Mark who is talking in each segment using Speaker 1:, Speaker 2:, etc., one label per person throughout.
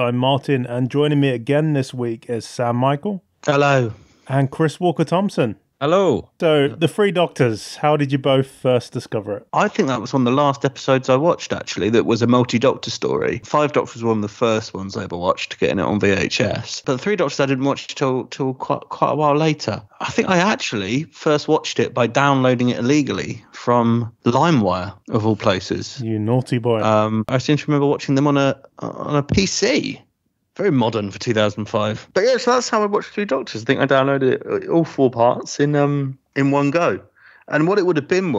Speaker 1: I'm Martyn, and joining me again this week is Sam Michael.
Speaker 2: Hello.
Speaker 1: And Chris Walker-Thompson.
Speaker 3: Hello.
Speaker 1: So, The Three Doctors, how did you both first discover it?
Speaker 2: I think that was one of the last episodes I watched, actually, that was a multi-Doctor story. Five Doctors was one of the first ones I ever watched, getting it on VHS. But The Three Doctors I didn't watch till quite a while later. I think I actually first watched it by downloading it illegally from LimeWire, of all places.
Speaker 1: You naughty boy.
Speaker 2: I seem to remember watching them on a PC. Very modern for 2005. But yeah, so that's how I watched Three Doctors. I think I downloaded it, all four parts in one go. And what it would have been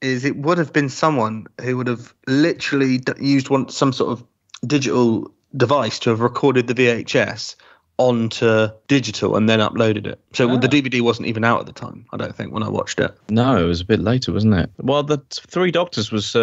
Speaker 2: is it would have been someone who would have literally used some sort of digital device to have recorded the VHS onto digital and then uploaded it. So the DVD wasn't even out at the time, I don't think, when I watched it.
Speaker 3: No, it was a bit later, wasn't it? Well, the Three Doctors was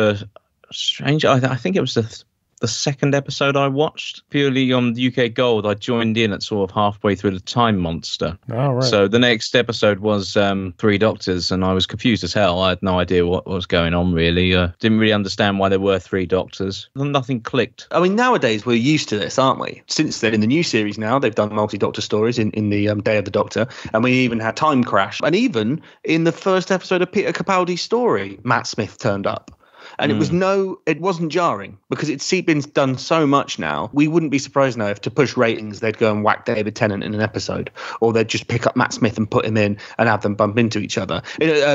Speaker 3: strange. I think it was the second episode I watched, purely on the UK Gold. I joined in at sort of halfway through the Time Monster.
Speaker 1: Oh, right.
Speaker 3: So the next episode was Three Doctors, and I was confused as hell. I had no idea what was going on, really. Didn't really understand why there were three Doctors. Nothing clicked.
Speaker 2: I mean, nowadays we're used to this, aren't we? Since then, in the new series now, they've done multi-Doctor stories in the Day of the Doctor, and we even had Time Crash. And even in the first episode of Peter Capaldi's story, Matt Smith turned up. And it wasn't jarring because it's been done so much now. We wouldn't be surprised now if to push ratings, they'd go and whack David Tennant in an episode, or they'd just pick up Matt Smith and put him in and have them bump into each other.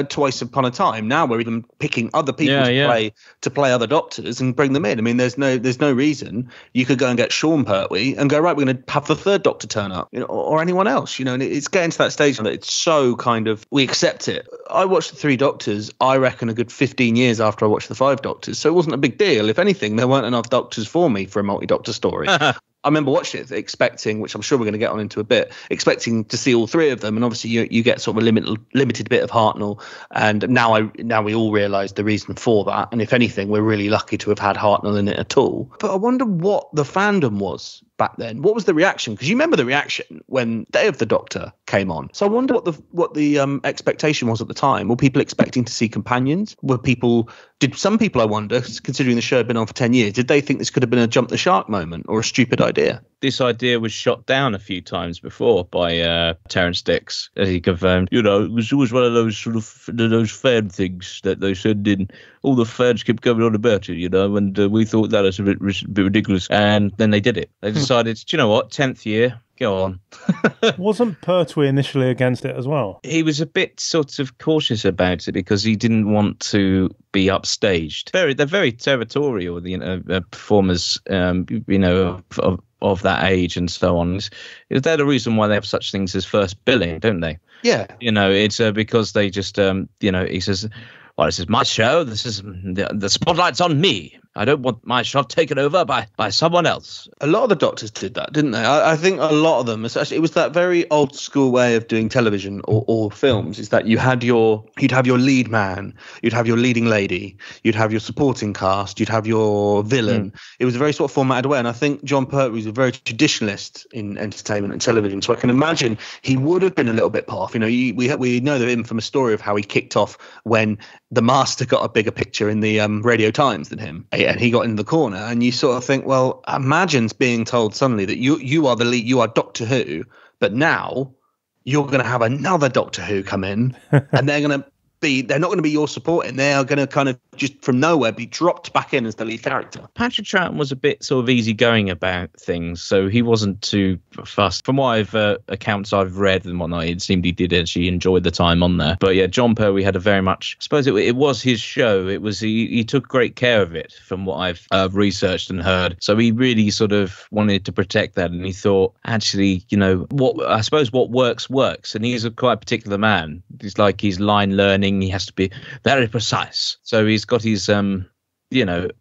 Speaker 2: Twice upon a time, now we're even picking other people to play other Doctors and bring them in. I mean, there's no reason you could go and get Sean Pertwee and go, right, we're going to have the third Doctor turn up, or anyone else, and it's getting to that stage that it's so kind of, we accept it. I watched the Three Doctors, I reckon, a good 15 years after I watched the Five Doctors, so it wasn't a big deal. If anything, there weren't enough Doctors for me for a multi-Doctor story. I remember watching it expecting, which I'm sure we're going to get on into a bit, expecting to see all three of them, and obviously you get sort of a limited bit of Hartnell, and now we all realise the reason for that, and if anything, we're really lucky to have had Hartnell in it at all. But I wonder what the fandom was back then. What was the reaction? Because you remember the reaction when Day of the Doctor came on. So I wonder what the expectation was at the time. Were people expecting to see companions? Did some people, I wonder, considering the show had been on for 10 years, did they think this could have been a jump the shark moment or a stupid idea?
Speaker 3: This idea was shot down a few times before by Terrence Dicks, as he confirmed. It was always one of those sort of those fan things that they said in. All the fans kept going on about it, and we thought that was a bit ridiculous. And then they did it. They decided, do you know what, 10th year, go on.
Speaker 1: Wasn't Pertwee initially against it as well?
Speaker 3: He was a bit sort of cautious about it because he didn't want to be upstaged. They're very territorial, performers, of that age and so on. They're the reason why they have such things as first billing, don't they?
Speaker 2: Yeah.
Speaker 3: It's because they just, he says, well, this is my show. This is the spotlight's on me. I don't want my shot taken over by someone else.
Speaker 2: A lot of the Doctors did that, didn't they? I think a lot of them, especially, it was that very old school way of doing television or films, is that you'd have your lead man, you'd have your leading lady, you'd have your supporting cast, you'd have your villain. It was a very sort of formatted way. And I think John Pertwee was a very traditionalist in entertainment and television. So I can imagine he would have been a little bit put off. We know the infamous story of how he kicked off when the Master got a bigger picture in the Radio Times than him. And he got into the corner, and you sort of think, well, imagine being told suddenly that you are the lead, you are Doctor Who, but now you're going to have another Doctor Who come in, and they're not going to be your support, and they are going to kind of just from nowhere be dropped back in as the lead character.
Speaker 3: Patrick Troughton was a bit sort of easygoing about things, so he wasn't too fussed. From what accounts I've read and whatnot, it seemed he did actually enjoy the time on there. But yeah, John Pertwee had a very much, I suppose it was his show. It was he took great care of it, from what I've researched and heard. So he really sort of wanted to protect that, and he thought, actually, what works, and he's a quite particular man. He's line learning. He has to be very precise. So he's got his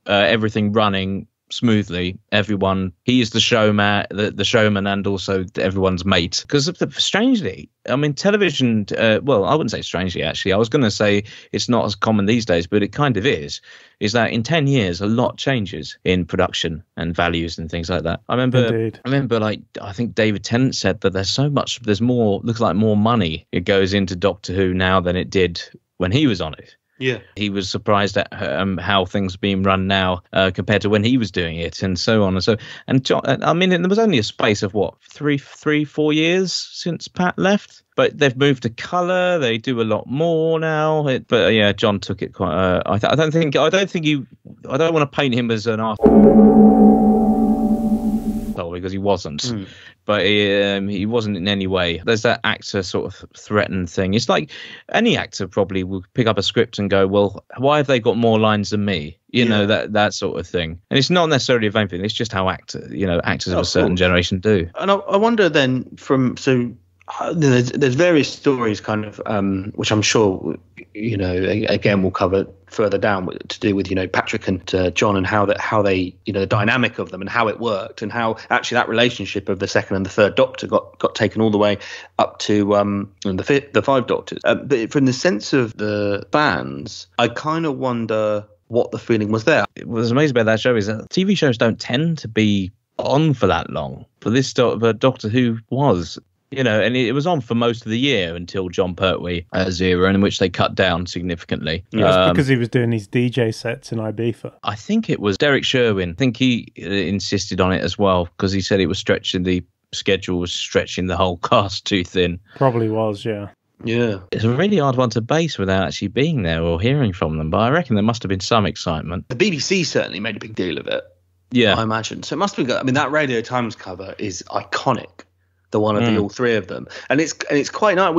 Speaker 3: everything running smoothly. He is the showman, the showman, and also everyone's mate. Because strangely, I mean, television. Well, I wouldn't say strangely. Actually, I was going to say it's not as common these days, but it kind of is. Is that in 10 years, a lot changes in production and values and things like that. I remember, I think David Tennant said that looks like more money it goes into Doctor Who now than it did when he was on it.
Speaker 2: Yeah.
Speaker 3: He was surprised at how things are being run now compared to when he was doing it, and so on and so. And John, I mean, there was only a space of what 4 years since Pat left. But they've moved to colour. They do a lot more now. But yeah, John took it quite. I don't want to paint him as an arsehole because he wasn't. But he wasn't in any way. There's that actor sort of threatened thing. It's like any actor probably will pick up a script and go, "Well, why have they got more lines than me?" You know, that sort of thing. And it's not necessarily a vain thing. It's just how actors of a certain generation do.
Speaker 2: And I wonder then there's various stories kind of which I'm sure again we'll cover further down to do with Patrick and John and how they the dynamic of them and how it worked and how actually that relationship of the second and the third Doctor got taken all the way up to the five Doctors. But from the sense of the fans, I kind of wonder what the feeling was there.
Speaker 3: What was amazing about that show is that TV shows don't tend to be on for that long. But this Doctor Who was. And it was on for most of the year until John Pertwee era, in which they cut down significantly.
Speaker 1: Yeah, because he was doing his DJ sets in Ibiza.
Speaker 3: I think it was Derek Sherwin. I think he insisted on it as well, because he said the schedule was stretching the whole cast too thin.
Speaker 1: Probably was, yeah.
Speaker 2: Yeah.
Speaker 3: It's a really hard one to base without actually being there or hearing from them, but I reckon there must have been some excitement.
Speaker 2: The BBC certainly made a big deal of it.
Speaker 3: Yeah.
Speaker 2: I imagine. So it must have been good. I mean, that Radio Times cover is iconic. The one of all three of them, and it's quite nice.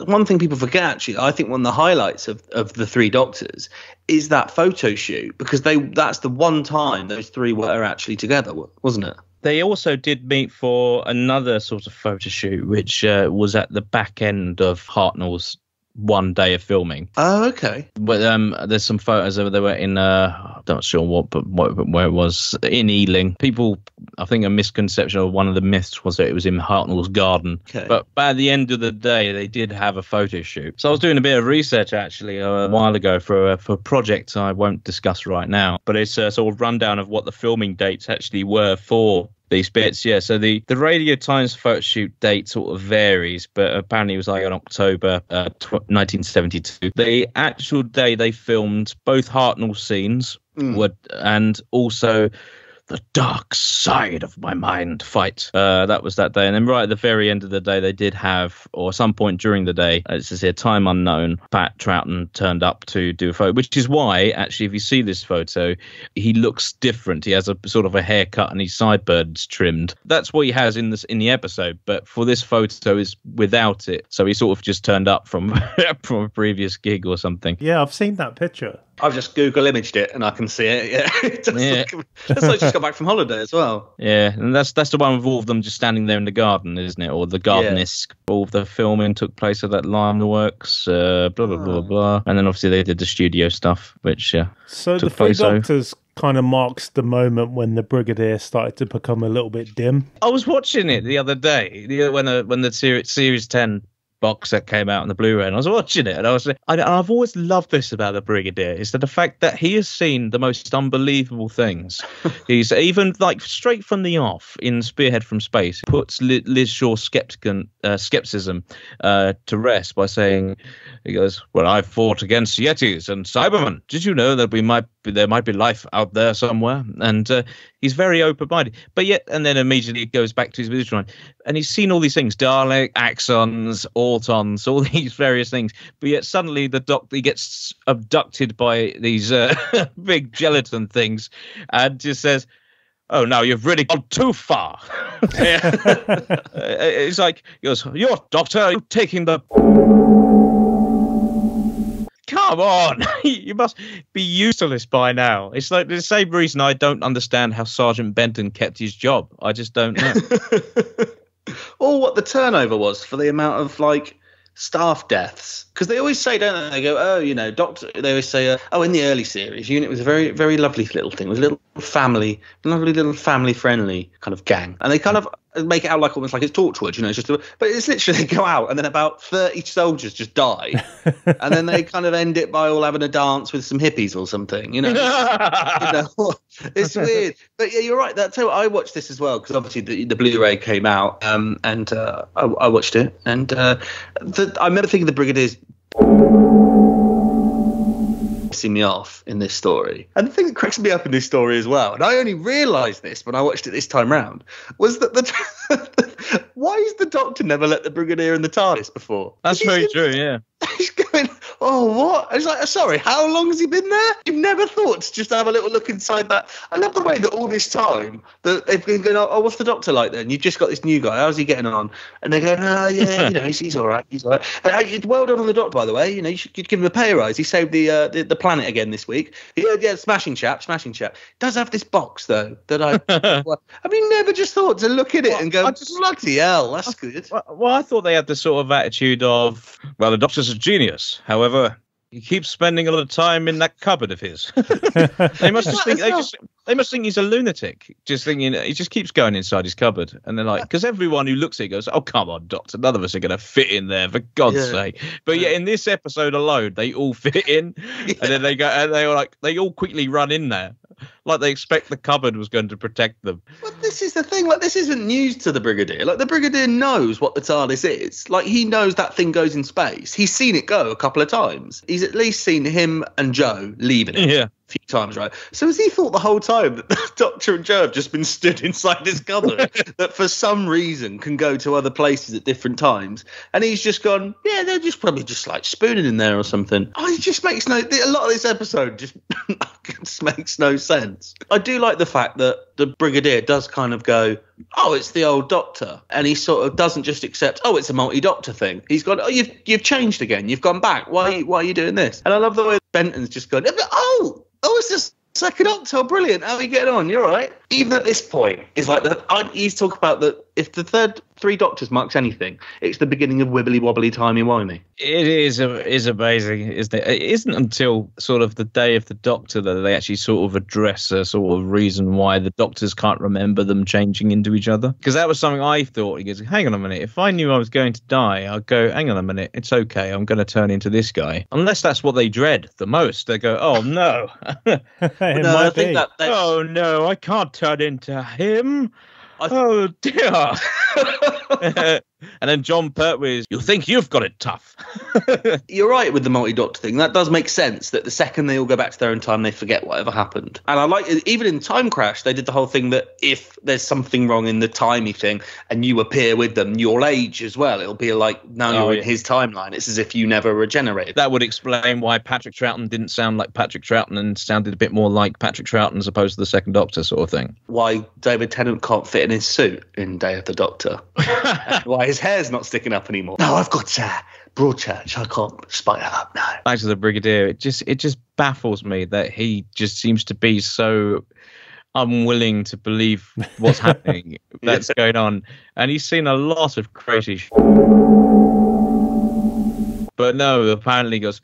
Speaker 2: One thing people forget, actually, I think one of the highlights of the three Doctors is that photo shoot, because that's the one time those three were actually together, wasn't it?
Speaker 3: They also did meet for another sort of photo shoot, which was at the back end of Hartnell's one day of filming.
Speaker 2: Oh, okay.
Speaker 3: But there's some photos of they were in not sure where it was, in Ealing. People, I think a misconception of one of the myths was that it was in Hartnell's garden.
Speaker 2: Okay.
Speaker 3: But by the end of the day, they did have a photo shoot. So I was doing a bit of research actually a while ago for a project I won't discuss right now. But it's a sort of rundown of what the filming dates actually were for these bits. Yeah, so the Radio Times photo shoot date sort of varies, but apparently it was like in October 1972. The actual day they filmed both Hartnell scenes and also the dark side of my mind fight. That was that day. And then right at the very end of the day, they did have, or at some point during the day, it says here, time unknown, Pat Troughton turned up to do a photo, which is why, actually, if you see this photo, he looks different. He has a sort of a haircut and his sideburns trimmed. That's what he has in the episode, but for this photo is without it. So he sort of just turned up from a previous gig or something.
Speaker 1: Yeah, I've seen that picture.
Speaker 2: I've just Google imaged it and I can see it. Yeah, it does look like just got back from holiday as well.
Speaker 3: Yeah, and that's the one with all of them just standing there in the garden, isn't it? Or the garden-esque. All of the filming took place at that Limeworks, blah blah blah blah. And then obviously they did the studio stuff, which
Speaker 1: so the Three Doctors kind of marks the moment when the Brigadier started to become a little bit dim.
Speaker 3: I was watching it the other day when the series 10 box set came out on the Blu-ray, and I was watching it, and I've always loved this about the Brigadier, is that the fact that he has seen the most unbelievable things. He's even, like, straight from the off in Spearhead from Space, puts Liz Shaw's skepticism to rest by saying, he goes, well, I've fought against Yetis and Cybermen. Did you know that there might be life out there somewhere? And he's very open-minded. But yet, and then immediately it goes back to his visual line. And he's seen all these things, Dalek, Axons, Autons, all these various things. But yet suddenly he gets abducted by these big gelatin things and just says, oh, now you've really gone too far. It's like, he goes, you're Doctor, you're taking the... Come on, you must be used to this by now. It's like the same reason I don't understand how Sergeant Benton kept his job. I just don't know.
Speaker 2: Or what the turnover was for the amount of, like, staff deaths. Because they always say, don't they? They go, oh, Doctor. They always say, in the early series, Unit was a very, very lovely little thing. It was a lovely little family-friendly kind of gang. And they kind of make it out like almost like it's Torchwood, it's just, but it's literally they go out and then about 30 soldiers just die, and then they kind of end it by all having a dance with some hippies or something, It's weird, but yeah, you're right. That's how I watched this as well, because obviously the Blu-ray came out, and I watched it, and I remember thinking the Brigadier's pissing me off in this story. And the thing that cracks me up in this story as well, and I only realised this when I watched it this time round, was that why has the Doctor never let the Brigadier in the TARDIS before?
Speaker 3: That's very true, yeah.
Speaker 2: He's going, oh, what? I was like, sorry, how long has he been there? You've never thought to just have a little look inside that? I love the way that all this time that they've been going, oh, what's the Doctor like then? You've just got this new guy. How's he getting on? And they're going, oh, yeah, he's all right. He's all right. Well done on the Doctor, by the way. You should give him a pay rise. He saved the planet again this week. Yeah, smashing chap. Does have this box, though, that have you never just thought to look at it and go, bloody hell, that's good?
Speaker 3: Well, I thought they had the sort of attitude of, well, the Doctor's a genius. However, he keeps spending a lot of time in that cupboard of his. They must think he's a lunatic, just thinking he just keeps going inside his cupboard. And they're like, because everyone who looks at it goes, oh, come on, Doctor, none of us are going to fit in there, for God's sake. But yeah, in this episode alone, they all fit in. And then they go, and they all quickly run in there. Like they expect the cupboard was going to protect them.
Speaker 2: Well, this is the thing. Like, this isn't news to the Brigadier. Like, the Brigadier knows what the TARDIS is. Like, he knows that thing goes in space. He's seen it go a couple of times. He's at least seen him and Joe leaving it. Yeah. Few times, right? So has he thought the whole time that the Doctor and Joe have just been stood inside this cupboard that for some reason can go to other places at different times, and he's just gone, yeah, they're just probably just like spooning in there or something. It just makes a lot of this episode just makes no sense. I do like the fact that the Brigadier does kind of go, oh, it's the old Doctor, and he sort of doesn't just accept, oh, it's a multi-Doctor thing. He's gone, oh, you've changed again, you've gone back. Why are you doing this? And I love the way Benton's just gone, oh, it's just second Doctor, brilliant. How are you getting on? You're all right. Even at this point, it's like he's talking about that if the three Doctors marks anything, it's the beginning of wibbly wobbly timey wimey.
Speaker 3: It is amazing, isn't it? It isn't until sort of the day of the Doctor that they actually sort of address a sort of reason why the Doctors can't remember them changing into each other. Because that was something I thought. He goes, hang on a minute. If I knew I was going to die, I'd go, hang on a minute. It's okay. I'm going to turn into this guy. Unless that's what they dread the most. They go, oh, no.
Speaker 1: I think that
Speaker 3: oh, no, I can't turn into him. Oh, dear. And then John Pertwee, you think you've got it tough.
Speaker 2: You're right with the multi-Doctor thing. That does make sense, that the second they all go back to their own time, they forget whatever happened. And I like it, even in Time Crash, they did the whole thing that if there's something wrong in the timey thing and you appear with them, you'll age as well. It'll be like, now you're in his timeline. It's as if you never regenerated.
Speaker 3: That would explain why Patrick Troughton didn't sound like Patrick Troughton and sounded a bit more like Patrick Troughton as opposed to the second Doctor sort of thing.
Speaker 2: Why David Tennant can't fit in his suit in Day of the Doctor. Why his hair's not sticking up anymore. No, I've got Broadchurch. I can't spike that up now.
Speaker 3: Back to the Brigadier. It just baffles me that he just seems to be so unwilling to believe what's happening, that's going on. And he's seen a lot of crazy but no, apparently he goes,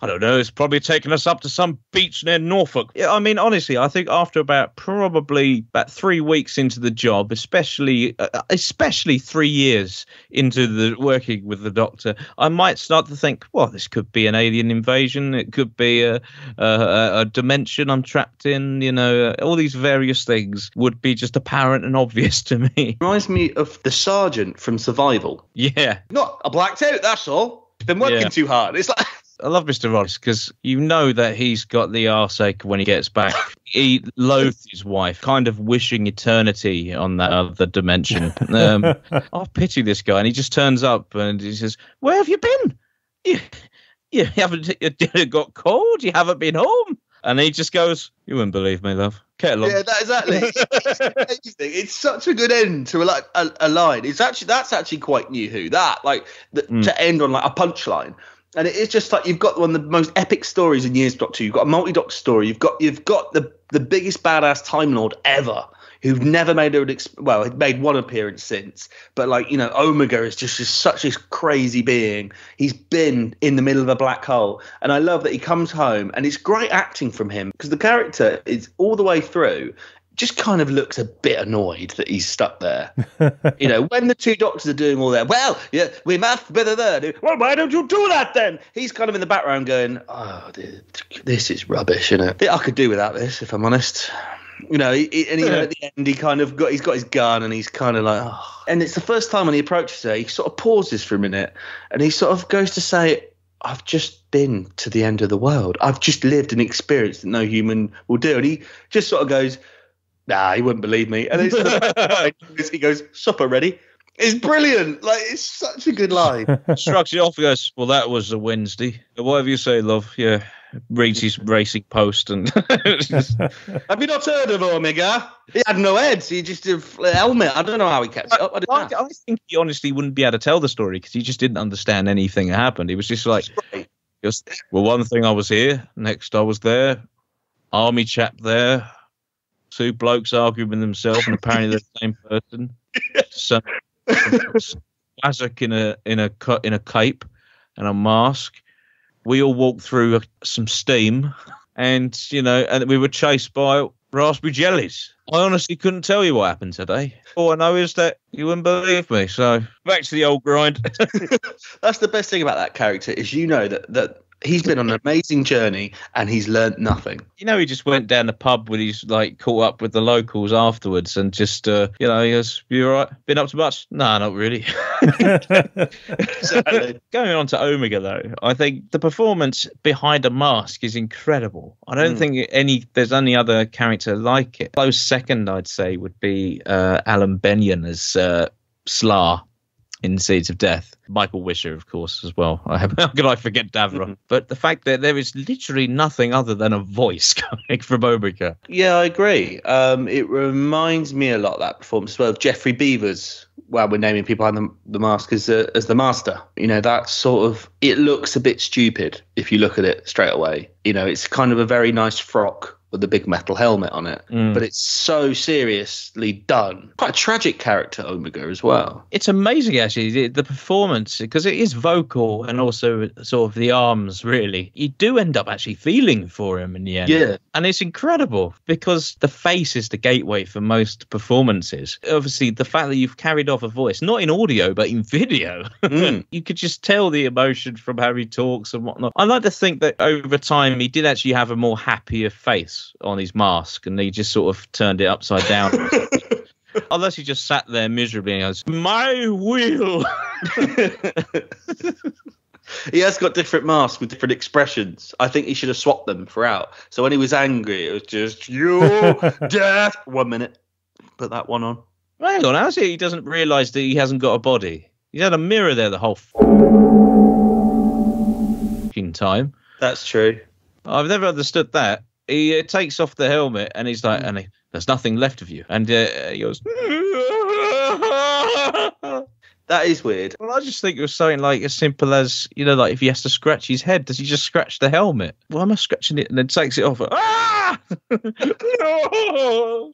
Speaker 3: I don't know, it's probably taken us up to some beach near Norfolk. Yeah, I mean, honestly, I think after probably about 3 weeks into the job, especially 3 years into the working with the Doctor, I might start to think, well, this could be an alien invasion. It could be a dimension I'm trapped in. All these various things would be just apparent and obvious to me.
Speaker 2: Reminds me of the Sergeant from Survival.
Speaker 3: Yeah.
Speaker 2: Not a blacked out, that's all. He's been working too hard. It's like...
Speaker 3: I love Mr. Ross because you know that he's got the arseache when he gets back. He loathes his wife, kind of wishing eternity on that other dimension. I pity this guy. And he just turns up and he says, where have you been? You haven't got cold? You haven't been home? And he just goes, you wouldn't believe me, love. Get along.
Speaker 2: Yeah, exactly. It's amazing. It's such a good end to a line. That's actually quite New Who. To end on like a punchline. And it is just like you've got one of the most epic stories in years, Doctor. You've got a multi-Doctor story. You've got the biggest badass Time Lord ever, who've never made made one appearance since. But Omega is just such a crazy being. He's been in the middle of a black hole, and I love that he comes home, and it's great acting from him because the character is all the way through. Just kind of looks a bit annoyed that he's stuck there. When the two Doctors are doing all that, well, yeah, we must be there. Well, why don't you do that then? He's kind of in the background going, oh, dude, this is rubbish, isn't it? I could do without this, if I'm honest. At the end, he's got his gun and he's kind of like, oh. And it's the first time when he approaches her, he sort of pauses for a minute and he sort of goes to say, I've just been to the end of the world. I've just lived an experience that no human will do. And he just sort of goes, nah, he wouldn't believe me. And he goes, supper ready. It's brilliant. Like, it's such a good line.
Speaker 3: Shrugs it off and goes, well, that was a Wednesday. Whatever you say, love. Yeah. Reads his racing post and
Speaker 2: have you not heard of Omega? He had no heads. He just had a helmet. I don't know how he kept it up.
Speaker 3: I think he honestly wouldn't be able to tell the story because he just didn't understand anything that happened. He was just like, well, one thing I was here, next I was there, army chap there, two blokes arguing with themselves, and apparently they're the same person. So, Isaac in a cape and a mask. We all walked through some steam, and and we were chased by raspberry jellies. I honestly couldn't tell you what happened today. All I know is that you wouldn't believe me. So back to the old grind.
Speaker 2: That's the best thing about that character is that he's been on an amazing journey and he's learnt nothing.
Speaker 3: He just went down the pub with his caught up with the locals afterwards and just he goes, "You all right? Been up to much?" No, not really.
Speaker 2: Exactly.
Speaker 3: Going on to Omega though, I think the performance behind a mask is incredible. I don't think there's any other character like it. Close second, I'd say, would be Alan Benyon as Slar in Seeds of Death. Michael Wisher, of course, as well. How could I forget Davron? But the fact that there is literally nothing other than a voice coming from Omega.
Speaker 2: Yeah, I agree. It reminds me a lot of that performance as well of Jeffrey Beavers. Well, we're naming people behind the mask as the master. That sort of, it looks a bit stupid if you look at it straight away. It's kind of a very nice frock with a big metal helmet on it, but it's so seriously done. Quite a tragic character, Omega, as well.
Speaker 3: It's amazing, actually, the performance, because it is vocal and also sort of the arms, really. You do end up actually feeling for him in the end.
Speaker 2: Yeah.
Speaker 3: And it's incredible because the face is the gateway for most performances. Obviously, the fact that you've carried off a voice, not in audio, but in video, you could just tell the emotion from how he talks and whatnot. I like to think that over time, he did actually have a more happier face on his mask, and he just sort of turned it upside down. Unless he just sat there miserably and goes, "My will."
Speaker 2: He has got different masks with different expressions. I think he should have swapped them throughout. So when he was angry, it was just, "You death." 1 minute. Put that one on.
Speaker 3: Hang on, how's he doesn't realise that he hasn't got a body? He's had a mirror there the whole time.
Speaker 2: That's true.
Speaker 3: I've never understood that. He takes off the helmet and he's like, there's nothing left of you. And he goes,
Speaker 2: that is weird.
Speaker 3: Well, I just think it was something like as simple as, like if he has to scratch his head, does he just scratch the helmet? Why am I scratching it? And then takes it off. Ah! No!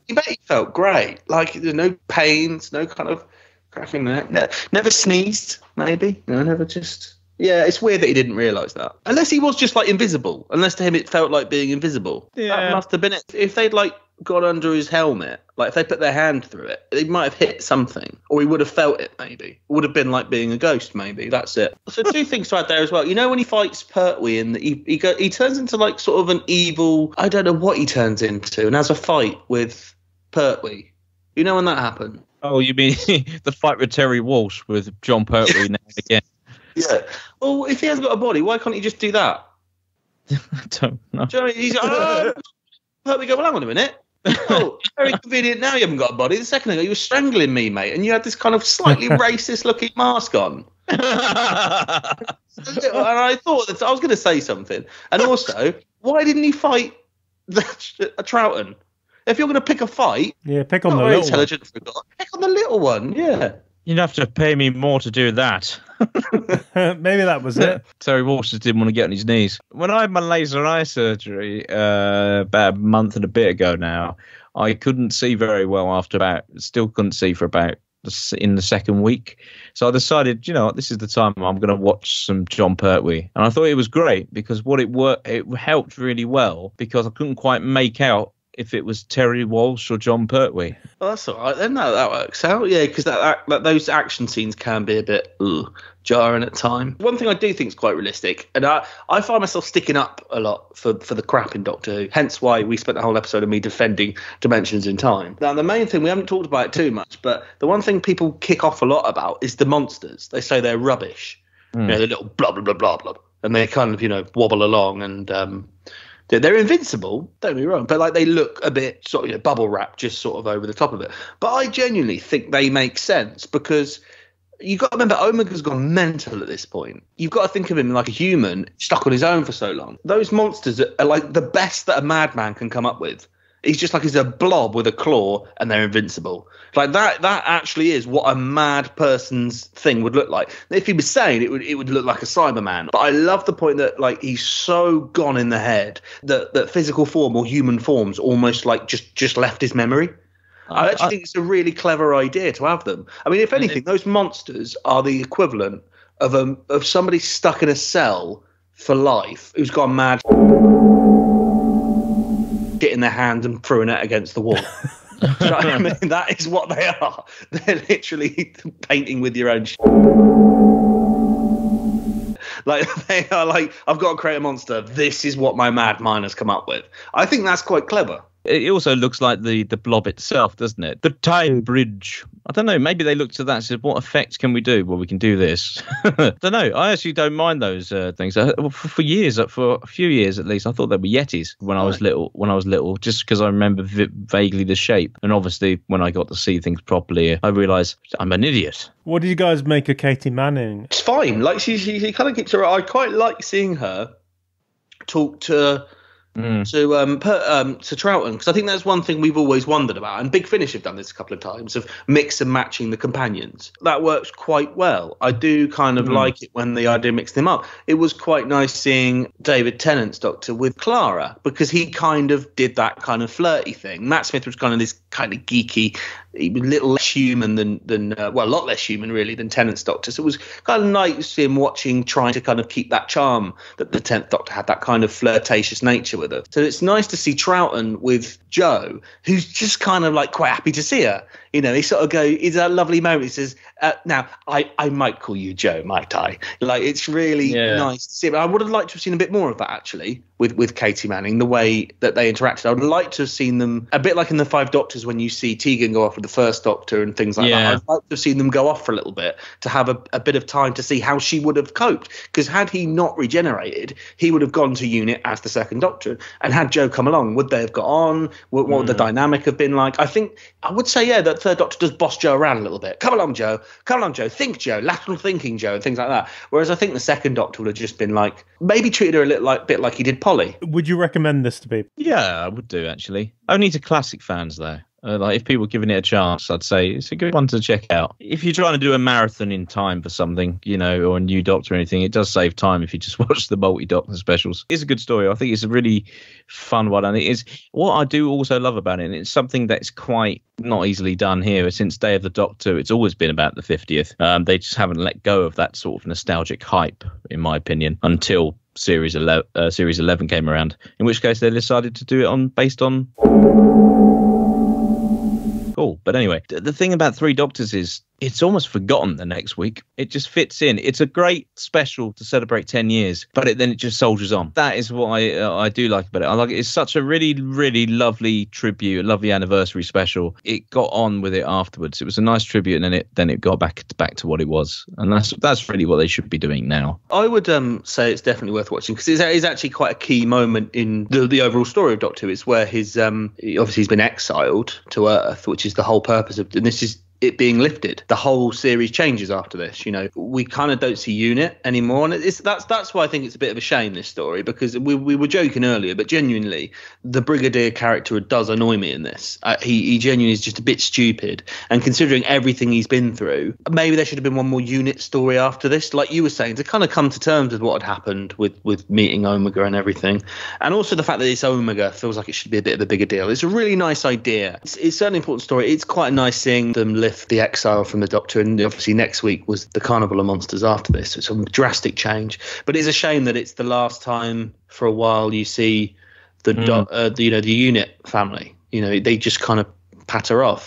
Speaker 2: He bet he felt great. Like, there's no pains, no kind of cracking the neck. Never sneezed, maybe. No, never just... Yeah, it's weird that he didn't realise that. Unless he was just invisible. Unless to him it felt like being invisible.
Speaker 3: Yeah.
Speaker 2: That must have been it. If they'd got under his helmet, if they put their hand through it, they might have hit something. Or he would have felt it, maybe. It would have been like being a ghost, maybe. That's it. So two things to add there as well. When he fights Pertwee and he turns into sort of an evil... I don't know what he turns into. And has a fight with Pertwee. When that happened?
Speaker 3: Oh, you mean the fight with Terry Walsh with John Pertwee now again?
Speaker 2: Yeah. Well, if he hasn't got a body, why can't he just do that?
Speaker 3: I don't know.
Speaker 2: Do you know what I mean? He's like, we go, well, hang on a minute. Oh, very convenient now you haven't got a body. The second ago, you were strangling me, mate, and you had this kind of slightly racist-looking mask on. And I thought that I was going to say something. And also, why didn't he fight a Troughton? If you're going to pick a fight,
Speaker 1: pick on the little
Speaker 2: intelligent one. Pick on the little one, yeah.
Speaker 3: You'd have to pay me more to do that.
Speaker 1: Maybe that was it.
Speaker 3: Terry Walsh just didn't want to get on his knees. When I had my laser eye surgery about a month and a bit ago now, I couldn't see very well still couldn't see for about in the second week. So I decided, this is the time I'm going to watch some John Pertwee. And I thought it was great because it helped really well because I couldn't quite make out if it was Terry Walsh or John Pertwee.
Speaker 2: Well, that's all right then. That works out. Yeah, because those action scenes can be a bit jarring at times. One thing I do think is quite realistic, and I find myself sticking up a lot for the crap in Doctor Who, hence why we spent the whole episode of me defending Dimensions in Time. Now, the main thing, we haven't talked about it too much, but the one thing people kick off a lot about is the monsters. They say they're rubbish. You know, the little blah blah blah blah blah, and they kind of, you know, wobble along, and they're invincible. Don't get me wrong, but like they look a bit sort of, you know, bubble wrap just sort of over the top of it. But I genuinely think they make sense because you've got to remember Omega's gone mental at this point. You've got to think of him like a human stuck on his own for so long. Those monsters are like the best that a madman can come up with. He's a blob with a claw and they're invincible. Like that actually is what a mad person's thing would look like. If he was sane, it would look like a Cyberman. But I love the point that like he's so gone in the head that physical form or human forms almost like just left his memory. I actually think it's a really clever idea to have them. I mean, if anything, those monsters are the equivalent of somebody stuck in a cell for life who's gone mad, getting their hand and throwing it against the wall. You know what I mean? That is what they are. They're literally painting with your own like they are like, I've got to create a monster. This is what my mad mind has come up with. I think that's quite clever.
Speaker 3: It also looks like the blob itself, doesn't it? The time bridge. I don't know. Maybe they looked at that and said, what effects can we do? Well, we can do this. I don't know. I actually don't mind those things. For years, for a few years at least, I thought they were Yetis when I was little, just because I remember vaguely the shape. And obviously, when I got to see things properly, I realised I'm an idiot.
Speaker 1: What did you guys make of Katie Manning?
Speaker 2: It's fine. Like she kind of keeps her. I quite like seeing her talk to Troughton, because I think that's one thing we've always wondered about, and Big Finish have done this a couple of times, of mix and matching the companions. That works quite well. I do kind of like it when the idea mixed them up. It was quite nice seeing David Tennant's Doctor with Clara, because he kind of did that kind of flirty thing. Matt Smith was kind of this kind of geeky, he was a little less human than a lot less human really than Tennant's Doctor. So it was kind of nice to see him trying to kind of keep that charm that the 10th Doctor had, that kind of flirtatious nature with her. So it's nice to see Troughton with Jo, who's just kind of like quite happy to see her. You know, he sort of he's that lovely moment. He says, now, I might call you Jo, might I? Like, it's really nice to see. But I would have liked to have seen a bit more of that, actually, with Katie Manning, the way that they interacted. I would like to have seen them, a bit like in the Five Doctors when you see Tegan go off with the First Doctor and things like that. I'd like to have seen them go off for a little bit, to have a bit of time to see how she would have coped. Because had he not regenerated, he would have gone to unit as the Second Doctor. And had Jo come along, would they have got on? What would the dynamic have been like? I would say, that Third Doctor does boss Jo around a little bit. Come along, Jo. Think, Jo. Lateral thinking, Jo, and things like that. Whereas I think the Second Doctor would have just been like, maybe treated her a bit like he did Polly.
Speaker 1: Would you recommend this to people?
Speaker 3: Yeah, I would do, actually. Only to classic fans, though. Like, if people were giving it a chance, I'd say it's a good one to check out. If you're trying to do a marathon in time for something, you know, or a new Doctor or anything, it does save time if you just watch the multi-Doctor specials. It's a good story. I think it's a really fun one. And it is what I do also love about it. And it's something that's quite not easily done here. Since Day of the Doctor, it's always been about the 50th. They just haven't let go of that sort of nostalgic hype, in my opinion, until Series 11 came around, in which case they decided to do it based on. Cool. But anyway, the thing about Three Doctors is it's almost forgotten the next week. It just fits in. It's a great special to celebrate 10 years, but then it just soldiers on. That is what I do like about it. I like it. It's such a really, really lovely tribute, a lovely anniversary special. It got on with it afterwards. It was a nice tribute, and then it got back to what it was. And that's really what they should be doing now.
Speaker 2: I would say it's definitely worth watching, because it is actually quite a key moment in the overall story of Doctor Who. It's where obviously he's been exiled to Earth, which is the whole purpose of, and this is it being lifted. The whole series changes after this. You know, we kind of don't see Unit anymore, and that's why I think it's a bit of a shame, this story, because we were joking earlier, but genuinely the Brigadier character does annoy me in this. He genuinely is just a bit stupid, and considering everything he's been through, maybe there should have been one more Unit story after this, like you were saying, to kind of come to terms with what had happened with meeting Omega and everything. And also the fact that it's Omega feels like it should be a bit of a bigger deal. It's a really nice idea. It's certainly an important story. It's quite nice seeing them lift the exile from the Doctor, and obviously next week was the Carnival of Monsters after this, so it's a drastic change. But it's a shame that it's the last time for a while you see the Unit family. You know, they just kind of patter off.